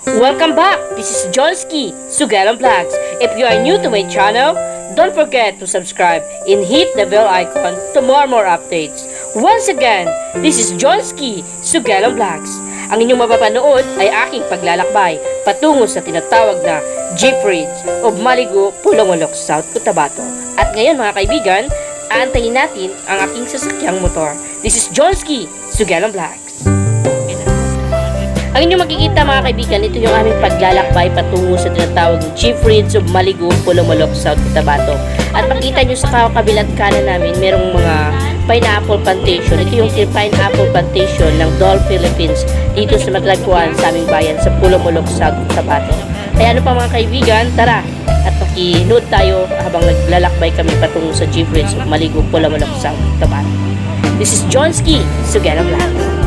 Welcome back! This is Jolski, Sugalan Vlogs. If you are new to my channel, don't forget to subscribe and hit the bell icon to more updates. Once again, this is Jolski, Sugalan Vlogs. Ang inyong mapapanood ay aking paglalakbay patungo sa tinatawag na Jeep Bridge of Maligo, Pulongolok, South Cotabato. At ngayon mga kaibigan, aantayin natin ang aking sasakyang motor. This is Jolski, Sugalan Vlogs. Ang inyong makikita mga kaibigan, ito yung aming paglalakbay patungo sa tinatawag ng Jeep Bridge of Maligo, Pulongolok, South Cotabato. At makita nyo sa kabilang kanan namin, merong mga pineapple plantation. Ito yung pineapple plantation ng Dole Philippines dito sa Maglagkuan sa aming bayan sa Pulongolok, South Cotabato. Kaya ano pa mga kaibigan, tara at pakinood tayo habang naglalakbay kami patungo sa Jeep Bridge of Maligo, Pulongolok, South Cotabato. This is Jolski, Sugalan Vlogs.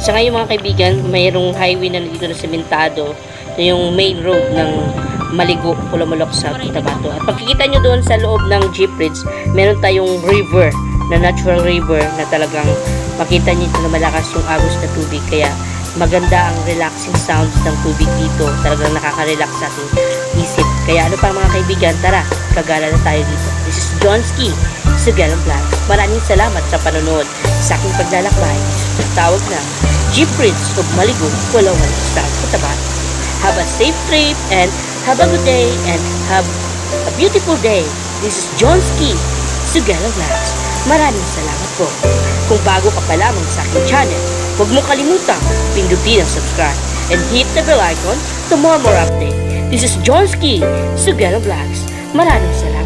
Sa ngayon mga kaibigan, mayroong highway na dito na sementado, na yung main road ng Maligo, Pulongolok, South Cotabato. At pagkikita nyo doon sa loob ng Jeep Bridge, meron tayong river, na natural river, na talagang makita nyo na malakas yung agos na tubig. Kaya maganda ang relaxing sounds ng tubig dito. Talagang nakaka-relax sa ating isip. Kaya ano pa mga kaibigan, tara, kagala na tayo dito. This is Jolski, Sugalan Vlogs. Maraming salamat sa panonood sa aking paglalakbay. Tawag na Jeep Bridge of Maligo, Pulongolok, South Cotabato. Have a safe trip and have a good day and have a beautiful day. This is Jolski, Sugalan Vlogs. Maraming salamat po. Kung bago ka pa lamang sa aking channel, huwag mo kalimutang pindutin ang subscribe and hit the bell icon to more update. This is Jolski, Sugalan Vlogs. Maraming salamat.